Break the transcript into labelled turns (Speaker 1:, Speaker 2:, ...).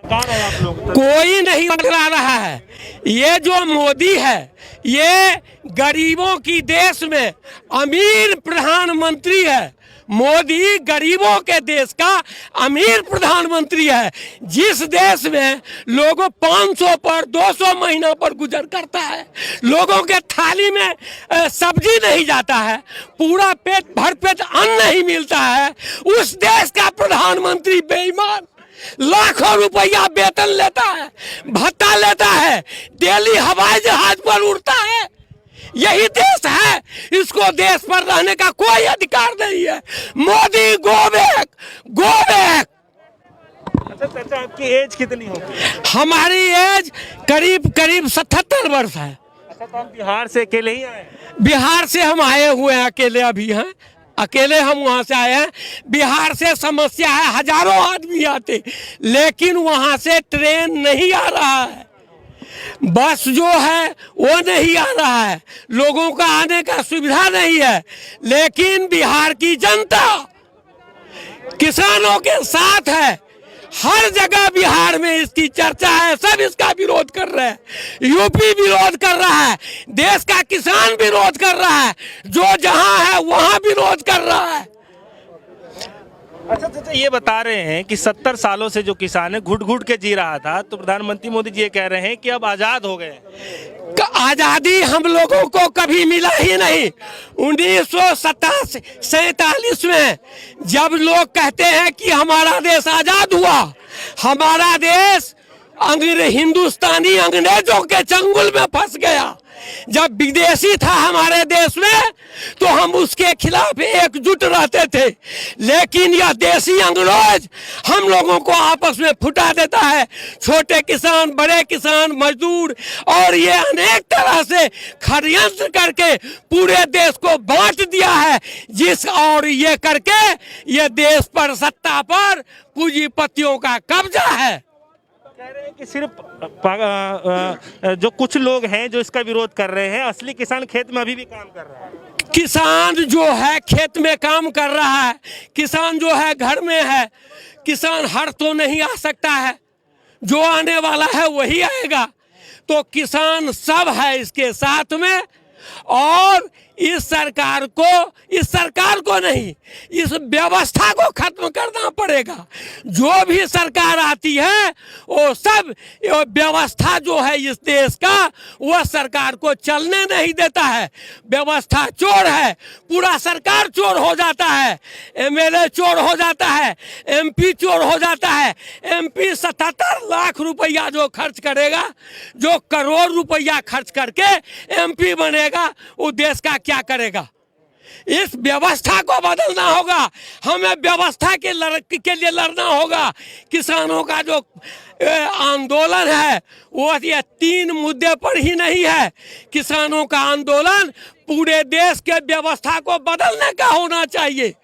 Speaker 1: आप लोग
Speaker 2: कोई नहीं बदला रहा है। ये जो मोदी है ये गरीबों की देश में अमीर प्रधानमंत्री है। मोदी गरीबों के देश का अमीर प्रधानमंत्री है। जिस देश में लोगों 500 पर 200 महीना पर गुजर करता है, लोगों के थाली में सब्जी नहीं जाता है, पूरा पेट भर पेट अन्न नहीं मिलता है, उस देश का प्रधानमंत्री बेईमान लाखों रुपया वेतन लेता है, भत्ता लेता है, डेली हवाई जहाज पर उड़ता है। यही देश है, इसको देश पर रहने का कोई अधिकार नहीं है। Modi go back, go back.
Speaker 1: अच्छा चाचा, आपकी एज कितनी होगी?
Speaker 2: हमारी एज करीब करीब 77 वर्ष है।
Speaker 1: अच्छा, तो हम बिहार से अकेले ही आए?
Speaker 2: बिहार से हम आए हुए हैं, अकेले अभी हैं, अकेले हम वहाँ से आए हैं। बिहार से समस्या है, हजारों आदमी आते, लेकिन वहाँ से ट्रेन नहीं आ रहा है, बस जो है वो नहीं आ रहा है, लोगों का आने का सुविधा नहीं है। लेकिन बिहार की जनता किसानों के साथ है, हर जगह बिहार में इसकी चर्चा है, सब इसका विरोध कर रहे हैं। यूपी विरोध कर रहा है, देश का किसान विरोध कर रहा है, जो जहां है वहां विरोध कर रहा है।
Speaker 1: अच्छा चाचा, ये बता रहे हैं कि 70 सालों से जो किसान है घुट घुट के जी रहा था, तो प्रधानमंत्री मोदी जी ये कह रहे हैं कि अब आजाद हो गए।
Speaker 2: आजादी हम लोगों को कभी मिला ही नहीं। 1947 में जब लोग कहते हैं कि हमारा देश आजाद हुआ, हमारा देश हिंदुस्तानी अंग्रेजों के चंगुल में फंस गया। जब विदेशी था हमारे देश में तो हम उसके खिलाफ एकजुट रहते थे, लेकिन यह देशी अंग्रेज हम लोगों को आपस में फुटा देता है। छोटे किसान, बड़े किसान, मजदूर, और ये अनेक तरह से षड्यंत्र करके पूरे देश को बांट दिया है, और ये करके ये देश पर, सत्ता पर पूंजीपतियों का कब्जा है।
Speaker 1: कह रहे हैं कि सिर्फ जो कुछ लोग हैं जो इसका विरोध कर रहे हैं, असली किसान खेत में अभी भी काम कर रहा है।
Speaker 2: किसान जो है खेत में काम कर रहा है, किसान जो है घर में है। किसान हर तो नहीं आ सकता है, जो आने वाला है वही आएगा। तो किसान सब है इसके साथ में, और इस सरकार को नहीं, इस व्यवस्था को खत्म करना पड़ेगा। जो भी सरकार आती है वो सब व्यवस्था जो है इस देश का, वह सरकार को चलने नहीं देता है। व्यवस्था चोर है, पूरा सरकार चोर हो जाता है, एमएलए चोर हो जाता है, एमपी चोर हो जाता है। एमपी 77 लाख रुपया जो खर्च करेगा, जो करोड़ रुपया खर्च करके एमपी बनेगा, वो देश का क्या करेगा? इस व्यवस्था को बदलना होगा, हमें व्यवस्था के लिए लड़ना होगा। किसानों का जो आंदोलन है वो ये 3 मुद्दे पर ही नहीं है। किसानों का आंदोलन पूरे देश के व्यवस्था को बदलने का होना चाहिए।